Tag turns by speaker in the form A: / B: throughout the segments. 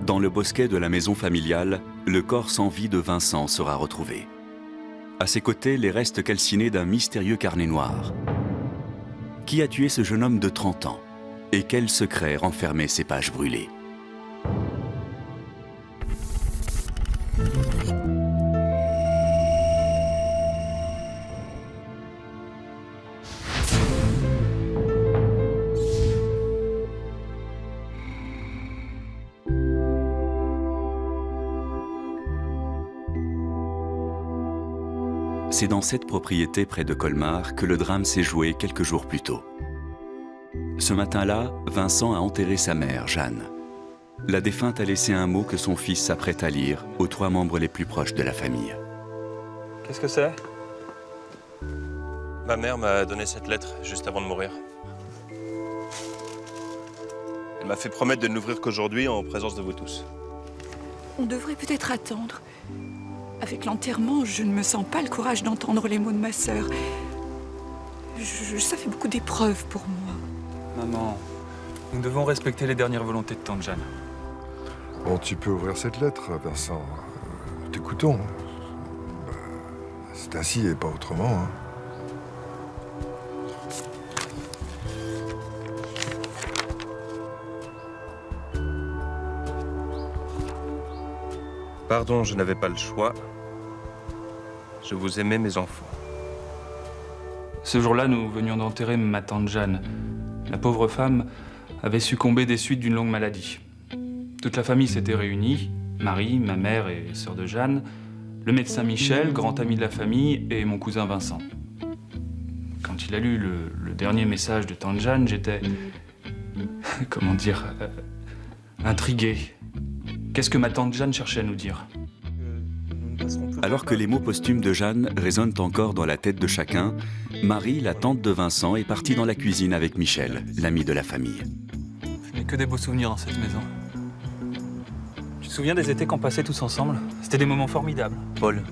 A: Dans le bosquet de la maison familiale, le corps sans vie de Vincent sera retrouvé. À ses côtés, les restes calcinés d'un mystérieux carnet noir. Qui a tué ce jeune homme de 30 ans? Et quel secret renfermait ces pages brûlées? C'est dans cette propriété près de Colmar que le drame s'est joué quelques jours plus tôt. Ce matin-là, Vincent a enterré sa mère, Jeanne. La défunte a laissé un mot que son fils s'apprête à lire aux 3 membres les plus proches de la famille.
B: Qu'est-ce que c'est?
C: Ma mère m'a donné cette lettre juste avant de mourir. Elle m'a fait promettre de ne l'ouvrir qu'aujourd'hui en présence de vous tous.
D: On devrait peut-être attendre. Avec l'enterrement, je ne me sens pas le courage d'entendre les mots de ma sœur. Ça fait beaucoup d'épreuves pour moi.
B: Maman, nous devons respecter les dernières volontés de tante Jeanne.
E: Bon, tu peux ouvrir cette lettre, Vincent. T'écoutons. C'est ainsi et pas autrement, hein.
C: Pardon, je n'avais pas le choix. Je vous aimais, mes enfants.
B: Ce jour-là, nous venions d'enterrer ma tante Jeanne. La pauvre femme avait succombé des suites d'une longue maladie. Toute la famille s'était réunie, Marie, ma mère et sœur de Jeanne, le médecin Michel, grand ami de la famille, et mon cousin Vincent. Quand il a lu le dernier message de tante Jeanne, j'étais... comment dire... intrigué. Qu'est-ce que ma tante Jeanne cherchait à nous dire?
A: Alors que les mots posthumes de Jeanne résonnent encore dans la tête de chacun, Marie, la tante de Vincent, est partie dans la cuisine avec Michel, l'ami de la famille.
B: Je n'ai que des beaux souvenirs dans cette maison. Tu te souviens des étés qu'on passait tous ensemble? C'était des moments formidables.
C: Paul,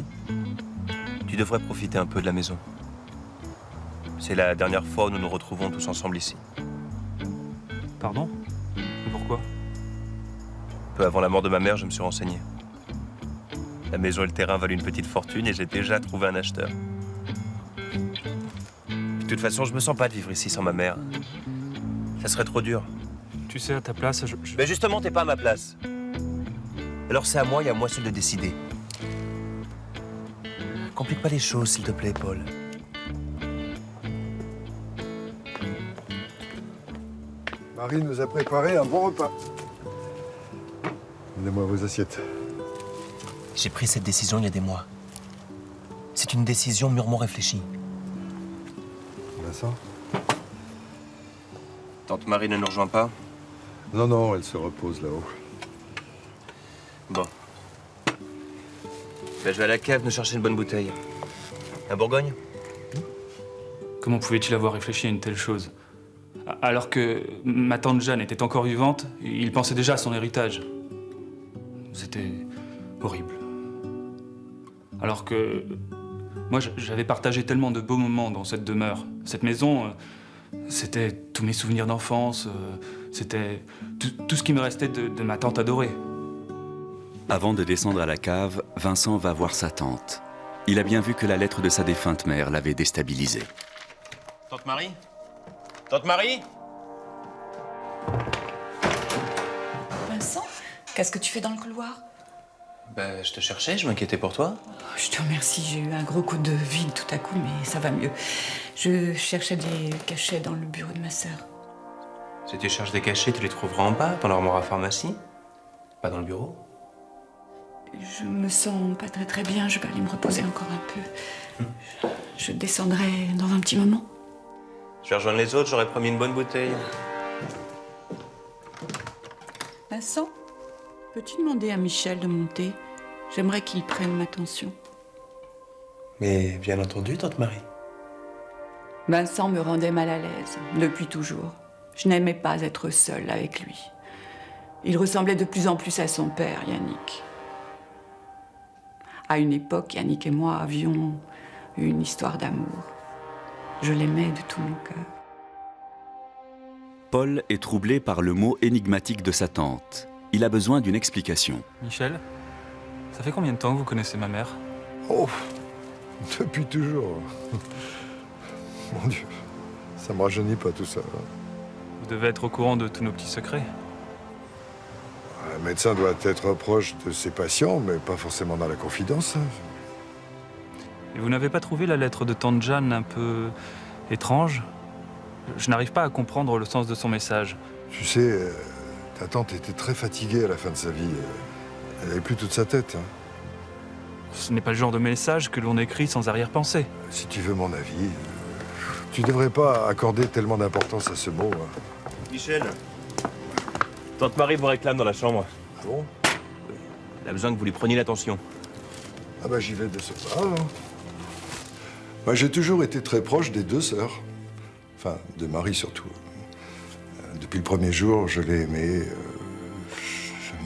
C: tu devrais profiter un peu de la maison. C'est la dernière fois où nous nous retrouvons tous ensemble ici.
B: Pardon? Pourquoi?
C: Peu avant la mort de ma mère, je me suis renseigné. La maison et le terrain valent une petite fortune et j'ai déjà trouvé un acheteur. De toute façon, je me sens pas de vivre ici sans ma mère. Ça serait trop dur.
B: Tu sais, à ta place,
C: Mais justement, t'es pas à ma place. Alors c'est à moi et à moi seul de décider. Complique pas les choses, s'il te plaît, Paul.
E: Marie nous a préparé un bon repas. Donnez-moi vos assiettes.
C: J'ai pris cette décision il y a des mois. C'est une décision mûrement réfléchie.
E: Vincent?
C: Tante Marie ne nous rejoint pas?
E: Non, non, elle se repose là-haut.
C: Bon. Ben, je vais à la cave nous chercher une bonne bouteille. Un Bourgogne?
B: Comment pouvait-il avoir réfléchi à une telle chose? Alors que ma tante Jeanne était encore vivante, il pensait déjà à son héritage. C'était horrible. Alors que moi, j'avais partagé tellement de beaux moments dans cette demeure. Cette maison, c'était tous mes souvenirs d'enfance, c'était tout ce qui me restait de ma tante adorée.
A: Avant de descendre à la cave, Vincent va voir sa tante. Il a bien vu que la lettre de sa défunte mère l'avait déstabilisé.
C: Tante Marie? Tante Marie?
D: Vincent, qu'est-ce que tu fais dans le couloir?
C: Ben, je te cherchais, je m'inquiétais pour toi.
D: Oh, je te remercie, j'ai eu un gros coup de vide tout à coup, mais ça va mieux. Je cherchais des cachets dans le bureau de ma sœur.
C: Si tu cherches des cachets, tu les trouveras en bas, dans l'armoire à pharmacie. Pas dans le bureau.
D: Je me sens pas très bien, je vais aller me reposer encore un peu. Je descendrai dans un petit moment.
C: Je vais rejoindre les autres, j'aurais promis une bonne bouteille.
D: Vincent, peux-tu demander à Michel de monter? J'aimerais qu'il prenne ma tension.
C: Mais bien entendu, tante Marie.
D: Vincent me rendait mal à l'aise, depuis toujours. Je n'aimais pas être seule avec lui. Il ressemblait de plus en plus à son père, Yannick. À une époque, Yannick et moi avions eu une histoire d'amour. Je l'aimais de tout mon cœur.
A: Paul est troublé par le mot énigmatique de sa tante. Il a besoin d'une explication.
B: Michel, ça fait combien de temps que vous connaissez ma mère?
E: Oh, depuis toujours. Mon Dieu, ça me rajeunit pas tout ça.
B: Vous devez être au courant de tous nos petits secrets.
E: Un médecin doit être proche de ses patients, mais pas forcément dans la confidence.
B: Et vous n'avez pas trouvé la lettre de tante Jeanne un peu étrange? Je n'arrive pas à comprendre le sens de son message.
E: Tu sais, ta tante était très fatiguée à la fin de sa vie. Elle n'avait plus toute sa tête.
B: Ce n'est pas le genre de message que l'on écrit sans arrière-pensée.
E: Si tu veux mon avis, tu devrais pas accorder tellement d'importance à ce mot.
C: Michel, tante Marie vous réclame dans la chambre.
E: Ah bon?
C: Elle a besoin que vous lui preniez l'attention.
E: Ah bah j'y vais de ce pas. Moi, j'ai toujours été très proche des deux sœurs. Enfin, de Marie surtout. Depuis le premier jour, je l'ai aimée.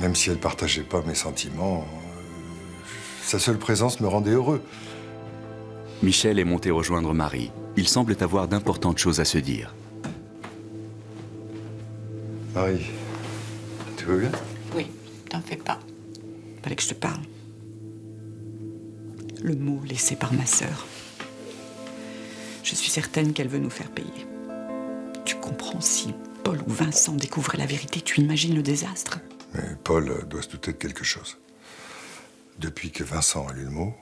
E: Même si elle partageait pas mes sentiments, sa seule présence me rendait heureux.
A: Michel est monté rejoindre Marie. Ils semblent avoir d'importantes choses à se dire.
E: Marie, tu vas bien?
D: Oui, t'en fais pas. Fallait que je te parle. Le mot laissé par ma sœur. Je suis certaine qu'elle veut nous faire payer. Tu comprends, si Paul ou Vincent découvraient la vérité, tu imagines le désastre?
E: Mais Paul doit se douter de quelque chose. Depuis que Vincent a lu le mot,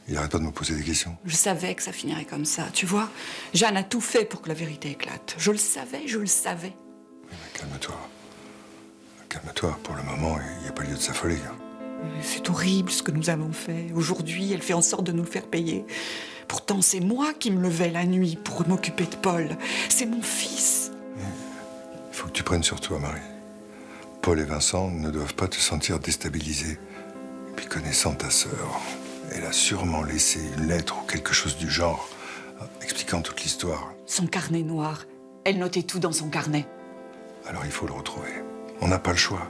E: il n'arrête pas de me poser des questions.
D: Je savais que ça finirait comme ça, tu vois. Jeanne a tout fait pour que la vérité éclate. Je le savais, je le savais.
E: Oui, mais calme-toi. Calme-toi, pour le moment, il n'y a pas lieu de s'affoler.
D: C'est horrible ce que nous avons fait. Aujourd'hui, elle fait en sorte de nous le faire payer. Pourtant, c'est moi qui me levais la nuit pour m'occuper de Paul. C'est mon fils.
E: Il faut que tu prennes sur toi, Marie. Paul et Vincent ne doivent pas te sentir déstabilisé. Et puis, connaissant ta sœur, elle a sûrement laissé une lettre ou quelque chose du genre, expliquant toute l'histoire.
D: Son carnet noir. Elle notait tout dans son carnet.
E: Alors il faut le retrouver. On n'a pas le choix.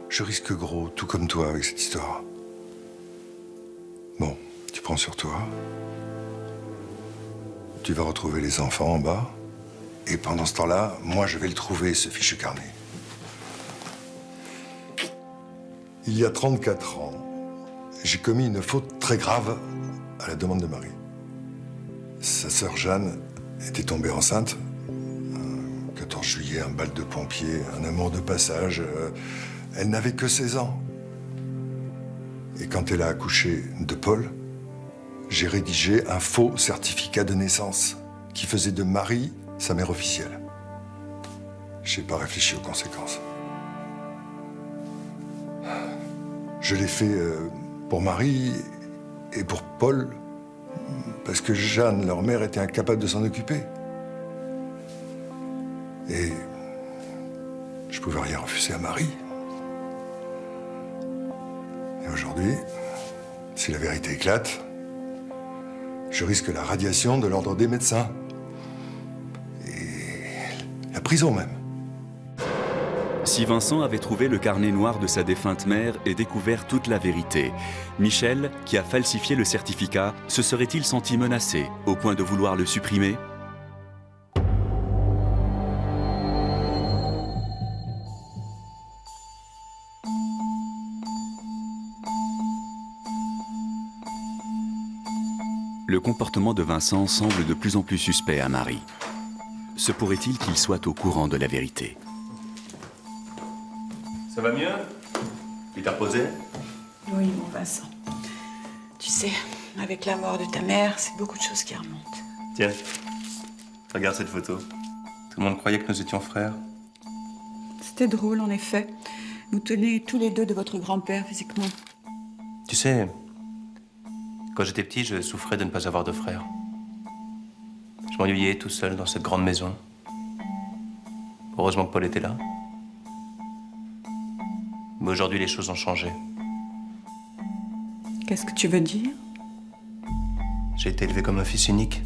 E: Je risque gros, tout comme toi, avec cette histoire. Bon, tu prends sur toi. Tu vas retrouver les enfants en bas. Et pendant ce temps-là, moi, je vais le trouver, ce fichu carnet. Il y a 34 ans, j'ai commis une faute très grave à la demande de Marie. Sa sœur Jeanne était tombée enceinte. 14 juillet, un bal de pompiers, un amour de passage. Elle n'avait que 16 ans. Et quand elle a accouché de Paul, j'ai rédigé un faux certificat de naissance qui faisait de Marie sa mère officielle. Je n'ai pas réfléchi aux conséquences. Je l'ai fait pour Marie et pour Paul, parce que Jeanne, leur mère, était incapable de s'en occuper. Et je pouvais rien refuser à Marie. Et aujourd'hui, si la vérité éclate, je risque la radiation de l'ordre des médecins. Et la prison même.
A: Si Vincent avait trouvé le carnet noir de sa défunte mère et découvert toute la vérité, Michel, qui a falsifié le certificat, se serait-il senti menacé au point de vouloir le supprimer ? Le comportement de Vincent semble de plus en plus suspect à Marie. Se pourrait-il qu'il soit au courant de la vérité ?
C: Ça va mieux? Tu t'es reposé?
D: Oui, mon Vincent. Tu sais, avec la mort de ta mère, c'est beaucoup de choses qui remontent.
C: Tiens, regarde cette photo. Tout le monde croyait que nous étions frères.
D: C'était drôle, en effet. Vous tenez tous les deux de votre grand-père, physiquement.
C: Tu sais, quand j'étais petit, je souffrais de ne pas avoir de frères. Je m'ennuyais tout seul dans cette grande maison. Heureusement que Paul était là. Mais aujourd'hui, les choses ont changé.
D: Qu'est-ce que tu veux dire?
C: J'ai été élevé comme un fils unique.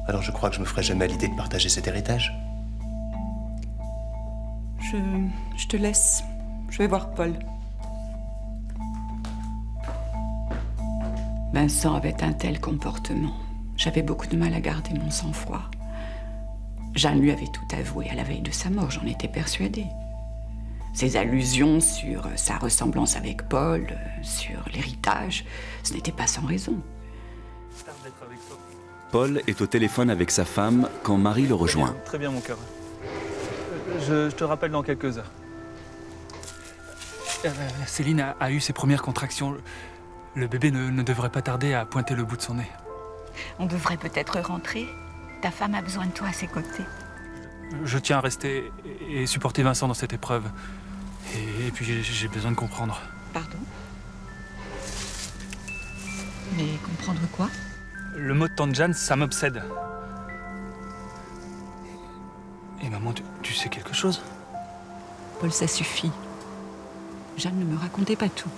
C: Alors je crois que je me ferai jamais à l'idée de partager cet héritage.
D: Je te laisse. Je vais voir Paul. Vincent avait un tel comportement. J'avais beaucoup de mal à garder mon sang-froid. Jeanne lui avait tout avoué à la veille de sa mort, j'en étais persuadée. Ses allusions sur sa ressemblance avec Paul, sur l'héritage, ce n'était pas sans raison.
A: Paul est au téléphone avec sa femme quand Marie le rejoint.
B: Très bien, mon cœur. Je te rappelle dans quelques heures. Céline a eu ses premières contractions. Le bébé ne devrait pas tarder à pointer le bout de son nez.
F: On devrait peut-être rentrer. Ta femme a besoin de toi à ses côtés.
B: Je tiens à rester et supporter Vincent dans cette épreuve. Et puis j'ai besoin de comprendre.
F: Pardon? Mais comprendre quoi?
B: Le mot de tante Jeanne, ça m'obsède. Et maman, tu sais quelque chose?
D: Paul, ça suffit. Jeanne ne me racontait pas tout.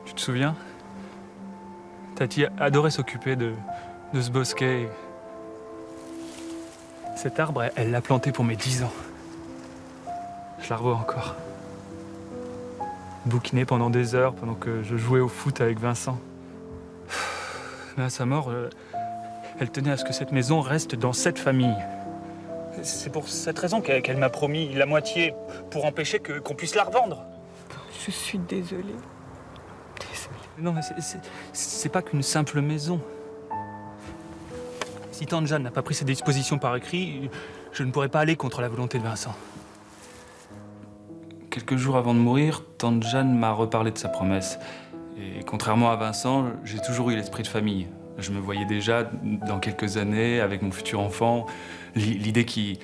B: Tu te souviens? Tati adorait s'occuper de ce bosquet. Cet arbre, elle l'a planté pour mes 10 ans. Je la revois encore. Bouquiner pendant des heures, pendant que je jouais au foot avec Vincent. Mais à sa mort, elle tenait à ce que cette maison reste dans cette famille. C'est pour cette raison qu'elle m'a promis la moitié, pour empêcher qu'on puisse la revendre.
D: Je suis désolée.
B: Non, mais c'est pas qu'une simple maison. Si tante Jeanne n'a pas pris ses dispositions par écrit, je ne pourrais pas aller contre la volonté de Vincent. Quelques jours avant de mourir, tante Jeanne m'a reparlé de sa promesse. Et contrairement à Vincent, j'ai toujours eu l'esprit de famille. Je me voyais déjà, dans quelques années, avec mon futur enfant, l'idée qu'il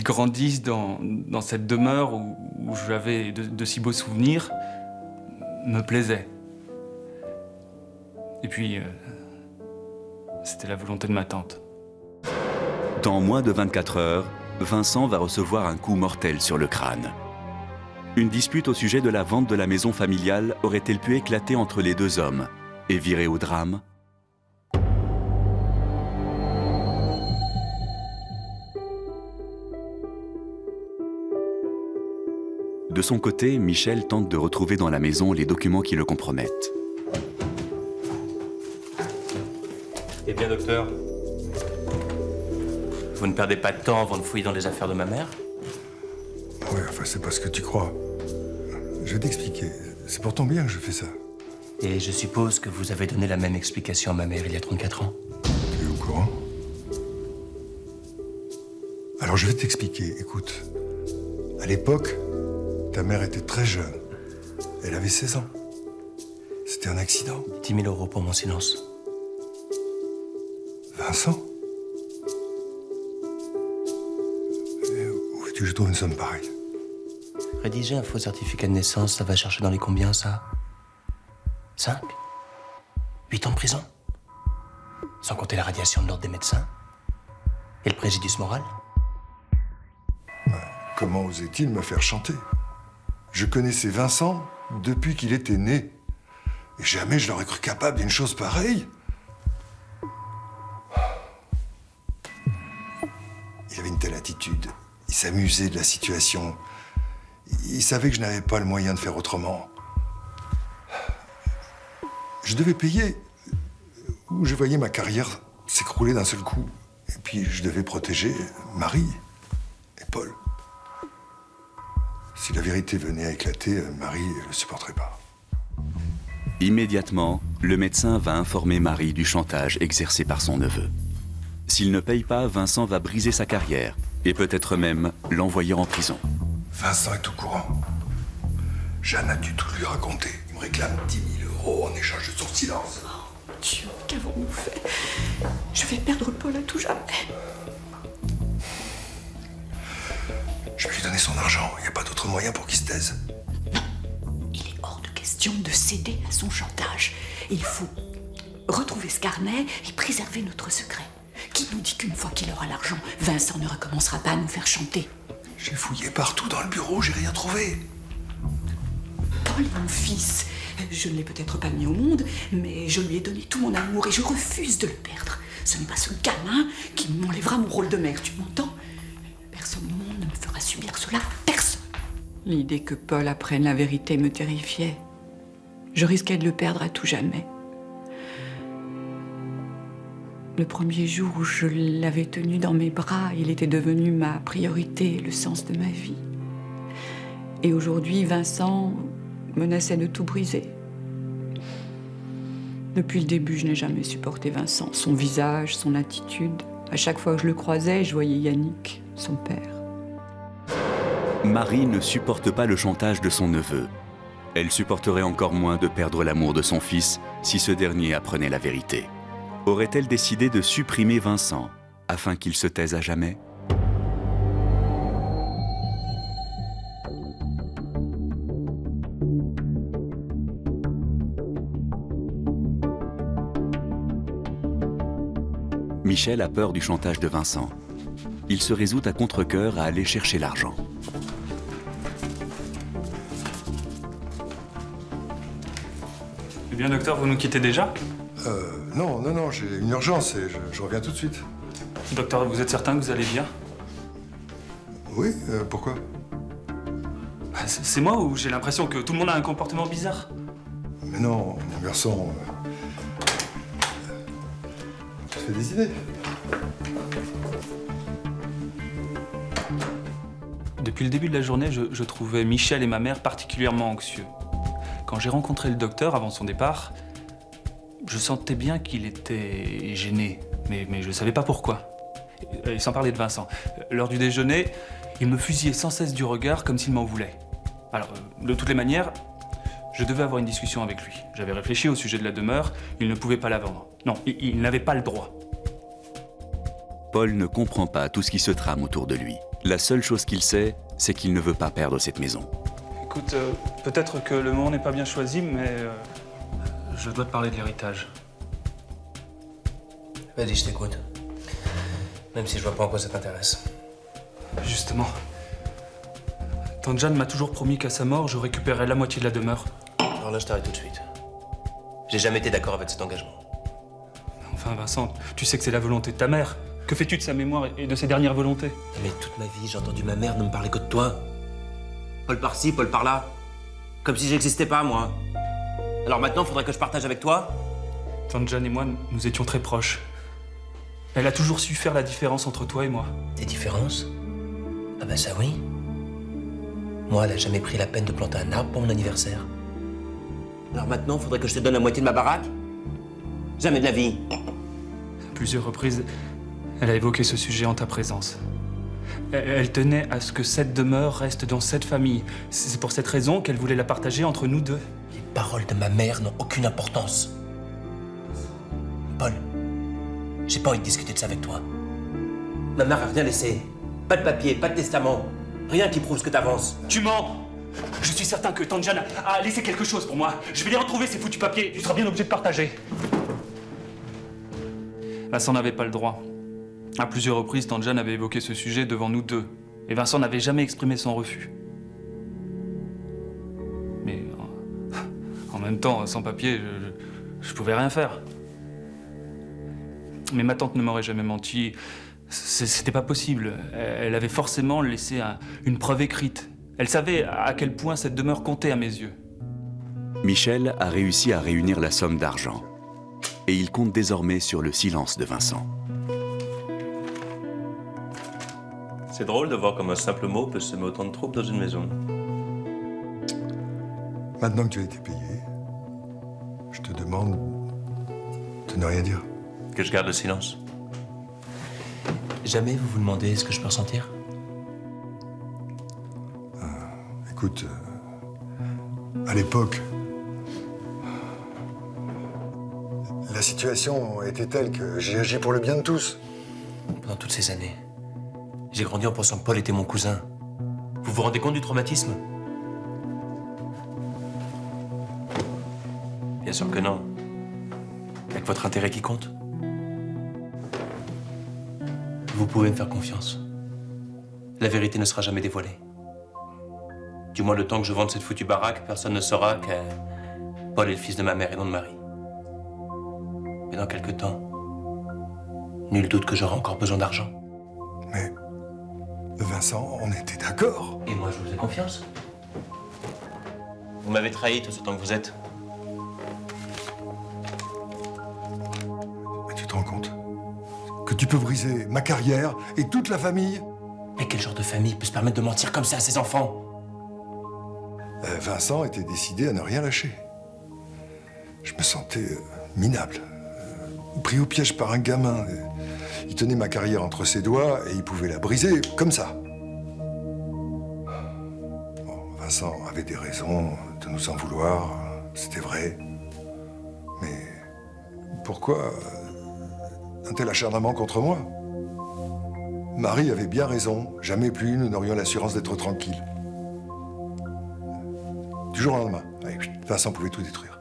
B: grandisse dans cette demeure où j'avais de si beaux souvenirs me plaisait. Et puis, c'était la volonté de ma tante.
A: Dans moins de 24 heures, Vincent va recevoir un coup mortel sur le crâne. Une dispute au sujet de la vente de la maison familiale aurait-elle pu éclater entre les deux hommes et virer au drame? De son côté, Michel tente de retrouver dans la maison les documents qui le compromettent.
C: Eh bien, docteur, vous ne perdez pas de temps avant de fouiller dans les affaires de ma mère?
E: Oui, enfin, c'est pas ce que tu crois. Je vais t'expliquer. C'est pour ton bien que je fais ça.
C: Et je suppose que vous avez donné la même explication à ma mère il y a 34 ans.
E: Tu es au courant? Alors, je vais t'expliquer. Écoute, à l'époque, ta mère était très jeune. Elle avait 16 ans. C'était un accident.
C: 10 000 € pour mon silence.
E: Vincent? Et où veux-tu que je trouve une somme pareille?
C: Rédiger un faux certificat de naissance, ça va chercher dans les combien, ça? 5? 8 ans de prison? Sans compter la radiation de l'ordre des médecins? Et le préjudice moral?
E: Comment osait-il me faire chanter? Je connaissais Vincent depuis qu'il était né. Et jamais je l'aurais cru capable d'une chose pareille. Il avait une telle attitude. Il s'amusait de la situation. Il savait que je n'avais pas le moyen de faire autrement. Je devais payer, ou je voyais ma carrière s'écrouler d'un seul coup. Et puis je devais protéger Marie et Paul. Si la vérité venait à éclater, Marie ne le supporterait pas.
A: Immédiatement, le médecin va informer Marie du chantage exercé par son neveu. S'il ne paye pas, Vincent va briser sa carrière et peut-être même l'envoyer en prison.
E: Vincent est au courant. Jeanne a dû tout lui raconter. Il me réclame 10 000 € en échange de son silence.
D: Oh Dieu, qu'avons-nous fait? Je vais perdre Paul à tout jamais.
E: Je vais lui donner son argent. Il n'y a pas d'autre moyen pour qu'il se taise.
D: Il est hors de question de céder à son chantage. Il faut retrouver ce carnet et préserver notre secret. Qui nous dit qu'une fois qu'il aura l'argent, Vincent ne recommencera pas à nous faire chanter?
E: J'ai fouillé partout dans le bureau, j'ai rien trouvé.
D: Paul, mon fils, je ne l'ai peut-être pas mis au monde, mais je lui ai donné tout mon amour et je refuse de le perdre. Ce n'est pas ce gamin qui m'enlèvera mon rôle de mère, tu m'entends? Personne au monde ne me fera subir cela, personne. L'idée que Paul apprenne la vérité me terrifiait. Je risquais de le perdre à tout jamais. Le premier jour où je l'avais tenu dans mes bras, il était devenu ma priorité, le sens de ma vie. Et aujourd'hui, Vincent menaçait de tout briser. Depuis le début, je n'ai jamais supporté Vincent. Son visage, son attitude. À chaque fois que je le croisais, je voyais Yannick, son père.
A: Marie ne supporte pas le chantage de son neveu. Elle supporterait encore moins de perdre l'amour de son fils si ce dernier apprenait la vérité. Aurait-elle décidé de supprimer Vincent afin qu'il se taise à jamais ? Michel a peur du chantage de Vincent. Il se résout à contre-cœur à aller chercher l'argent.
B: Eh bien, docteur, vous nous quittez déjà?
E: Non, j'ai une urgence et je reviens tout de suite.
B: Docteur, vous êtes certain que vous allez bien?
E: Oui, pourquoi?
B: C'est moi ou j'ai l'impression que tout le monde a un comportement bizarre?
E: Mais non, mon garçon... tu te fais des idées.
B: Depuis le début de la journée, je trouvais Michel et ma mère particulièrement anxieux. Quand j'ai rencontré le docteur avant son départ, je sentais bien qu'il était gêné, mais je ne savais pas pourquoi. Et sans parler de Vincent, lors du déjeuner, il me fusillait sans cesse du regard comme s'il m'en voulait. Alors, de toutes les manières, je devais avoir une discussion avec lui. J'avais réfléchi au sujet de la demeure, il ne pouvait pas la vendre. Non, il n'avait pas le droit.
A: Paul ne comprend pas tout ce qui se trame autour de lui. La seule chose qu'il sait, c'est qu'il ne veut pas perdre cette maison.
B: Écoute, peut-être que le moment n'est pas bien choisi, mais je dois te parler de l'héritage.
C: Vas-y, je t'écoute. Même si je vois pas en quoi ça t'intéresse.
B: Justement, Tante Jeanne m'a toujours promis qu'à sa mort, je récupérerais la moitié de la demeure.
C: Alors là, je t'arrête tout de suite. J'ai jamais été d'accord avec cet engagement.
B: Enfin, Vincent, tu sais que c'est la volonté de ta mère. Que fais-tu de sa mémoire et de ses dernières volontés?
C: Mais toute ma vie, j'ai entendu ma mère ne me parler que de toi. Paul par-ci, Paul par-là. Comme si j'existais pas, moi. Alors maintenant, faudrait que je partage avec toi?
B: Tante Jeanne et moi, nous étions très proches. Elle a toujours su faire la différence entre toi et moi.
C: Des différences? Ah ben ça oui. Moi, elle a jamais pris la peine de planter un arbre pour mon anniversaire. Alors maintenant, faudrait que je te donne la moitié de ma baraque? Jamais de la vie.
B: À plusieurs reprises, elle a évoqué ce sujet en ta présence. Elle tenait à ce que cette demeure reste dans cette famille. C'est pour cette raison qu'elle voulait la partager entre nous deux.
C: Les paroles de ma mère n'ont aucune importance. Paul, j'ai pas envie de discuter de ça avec toi. Ma mère a rien laissé. Pas de papier, pas de testament. Rien qui prouve ce que t'avances.
B: Tu mens! Je suis certain que Tante Jeanne a laissé quelque chose pour moi. Je vais les retrouver, ces foutus papiers. Tu seras bien obligé de partager. Vincent n'avait pas le droit. À plusieurs reprises, Tante Jeanne avait évoqué ce sujet devant nous deux. Et Vincent n'avait jamais exprimé son refus. Mais en même temps, sans papier, je pouvais rien faire. Mais ma tante ne m'aurait jamais menti. C'était pas possible. Elle avait forcément laissé une preuve écrite. Elle savait à quel point cette demeure comptait à mes yeux.
A: Michel a réussi à réunir la somme d'argent. Et il compte désormais sur le silence de Vincent.
G: C'est drôle de voir comme un simple mot peut semer autant de troubles dans une maison.
E: Maintenant que tu as été payé, je te demande de ne rien dire.
G: Que je garde le silence.
C: Jamais vous vous demandez ce que je peux ressentir?
E: Écoute, à l'époque, la situation était telle que j'ai agi pour le bien de tous.
C: Pendant toutes ces années, j'ai grandi en pensant que Paul était mon cousin. Vous vous rendez compte du traumatisme?
G: Bien sûr que non.
C: Avec votre intérêt qui compte? Vous pouvez me faire confiance. La vérité ne sera jamais dévoilée. Du moins, le temps que je vende cette foutue baraque, personne ne saura que Paul est le fils de ma mère et non de Marie. Mais dans quelque temps, nul doute que j'aurai encore besoin d'argent.
E: Mais Vincent, on était d'accord.
C: Et moi, je vous ai confiance.
G: Vous m'avez trahi tout ce temps que vous êtes.
E: Mais tu te rends rends compte? Que tu peux briser ma carrière et toute la famille?
C: Mais quel genre de famille peut se permettre de mentir comme ça à ses enfants?
E: Vincent était décidé à ne rien lâcher. Je me sentais minable, pris au piège par un gamin. Il tenait ma carrière entre ses doigts et il pouvait la briser comme ça. Bon, Vincent avait des raisons de nous en vouloir, c'était vrai. Mais pourquoi un tel acharnement contre moi? Marie avait bien raison. Jamais plus nous n'aurions l'assurance d'être tranquilles. Du jour au lendemain, Vincent pouvait tout détruire.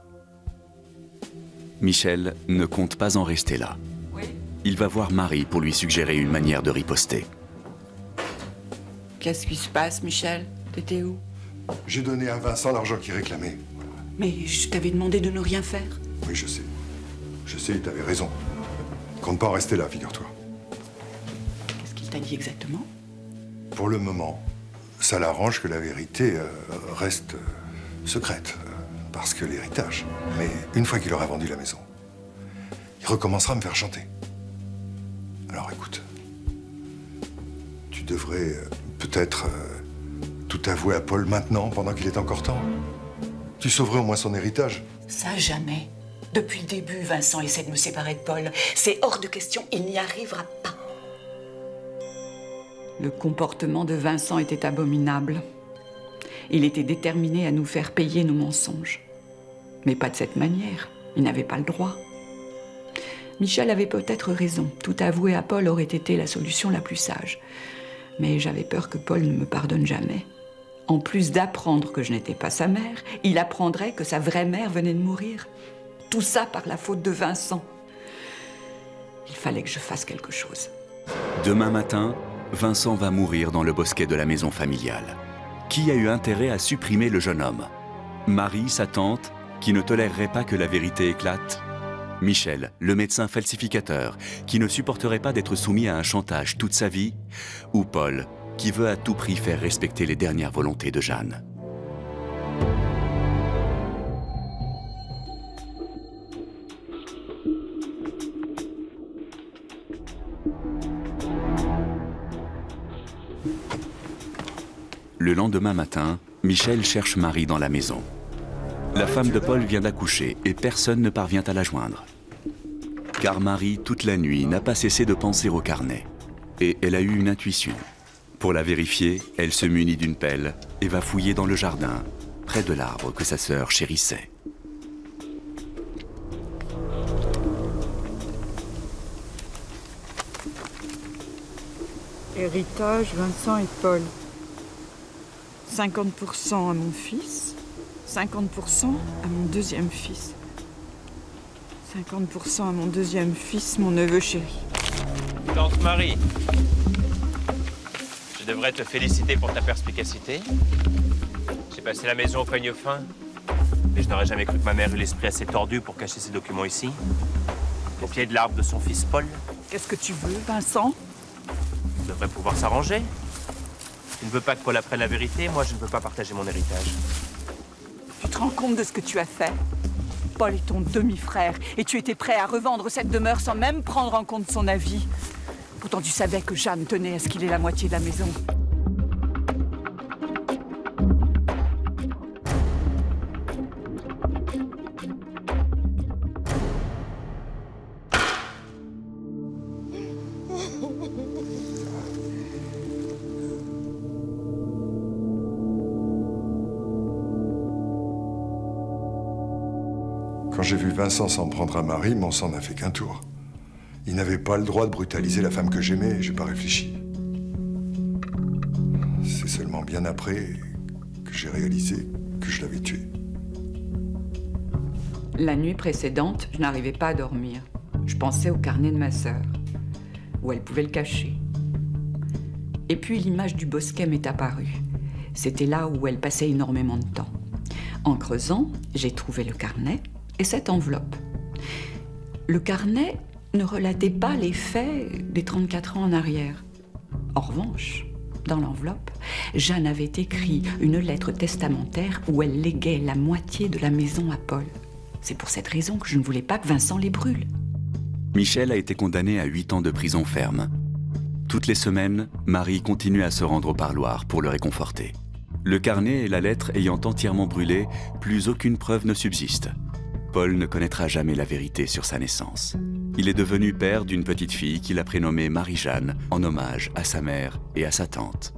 A: Michel ne compte pas en rester là.
D: Oui.
A: Il va voir Marie pour lui suggérer une manière de riposter.
D: Qu'est-ce qui se passe, Michel? T'étais où?
E: J'ai donné à Vincent l'argent qu'il réclamait.
D: Mais je t'avais demandé de ne rien faire.
E: Oui, je sais. Je sais, t'avais raison. Compte pas en rester là, figure-toi.
D: Qu'est-ce qu'il t'a dit exactement?
E: Pour le moment, ça l'arrange que la vérité reste secrète. Parce que l'héritage. Mais une fois qu'il aura vendu la maison, il recommencera à me faire chanter. Alors écoute, tu devrais peut-être tout avouer à Paul maintenant, pendant qu'il est encore temps. Tu sauverais au moins son héritage.
D: Ça, jamais. Depuis le début, Vincent essaie de me séparer de Paul. C'est hors de question, il n'y arrivera pas. Le comportement de Vincent était abominable. Il était déterminé à nous faire payer nos mensonges. Mais pas de cette manière. Il n'avait pas le droit. Michel avait peut-être raison. Tout avouer à Paul aurait été la solution la plus sage. Mais j'avais peur que Paul ne me pardonne jamais. En plus d'apprendre que je n'étais pas sa mère, il apprendrait que sa vraie mère venait de mourir. Tout ça par la faute de Vincent. Il fallait que je fasse quelque chose.
A: Demain matin, Vincent va mourir dans le bosquet de la maison familiale. Qui a eu intérêt à supprimer le jeune homme? Marie, sa tante, qui ne tolérerait pas que la vérité éclate? Michel, le médecin falsificateur, qui ne supporterait pas d'être soumis à un chantage toute sa vie? Ou Paul, qui veut à tout prix faire respecter les dernières volontés de Jeanne? Le lendemain matin, Michel cherche Marie dans la maison. La femme de Paul vient d'accoucher et personne ne parvient à la joindre. Car Marie, toute la nuit, n'a pas cessé de penser au carnet. Et elle a eu une intuition. Pour la vérifier, elle se munit d'une pelle et va fouiller dans le jardin, près de l'arbre que sa sœur chérissait.
H: Héritage, Vincent et Paul. 50% à mon fils, 50% à mon deuxième fils. 50% à mon deuxième fils, mon neveu chéri.
I: Tante Marie, je devrais te féliciter pour ta perspicacité. J'ai passé la maison au peigne fin, mais je n'aurais jamais cru que ma mère eût l'esprit assez tordu pour cacher ses documents ici, au pied de l'arbre de son fils Paul.
H: Qu'est-ce que tu veux, Vincent?
I: Ça devrait pouvoir s'arranger. Tu ne veux pas que Paul apprenne la vérité, moi je ne veux pas partager mon héritage.
H: Tu te rends compte de ce que tu as fait? Paul est ton demi-frère et tu étais prêt à revendre cette demeure sans même prendre en compte son avis. Pourtant tu savais que Jeanne tenait à ce qu'il ait la moitié de la maison.
E: Quand j'ai vu Vincent s'en prendre à Marie, mon sang n'a fait qu'un tour. Il n'avait pas le droit de brutaliser la femme que j'aimais et j'ai pas réfléchi. C'est seulement bien après que j'ai réalisé que je l'avais tué.
D: La nuit précédente, je n'arrivais pas à dormir. Je pensais au carnet de ma sœur, où elle pouvait le cacher. Et puis l'image du bosquet m'est apparue. C'était là où elle passait énormément de temps. En creusant, j'ai trouvé le carnet et cette enveloppe. Le carnet ne relatait pas les faits des 34 ans en arrière. En revanche, dans l'enveloppe, Jeanne avait écrit une lettre testamentaire où elle léguait la moitié de la maison à Paul. C'est pour cette raison que je ne voulais pas que Vincent les brûle.
A: Michel a été condamné à 8 ans de prison ferme. Toutes les semaines, Marie continue à se rendre au parloir pour le réconforter. Le carnet et la lettre ayant entièrement brûlé, plus aucune preuve ne subsiste. Paul ne connaîtra jamais la vérité sur sa naissance. Il est devenu père d'une petite fille qu'il a prénommée Marie-Jeanne, en hommage à sa mère et à sa tante.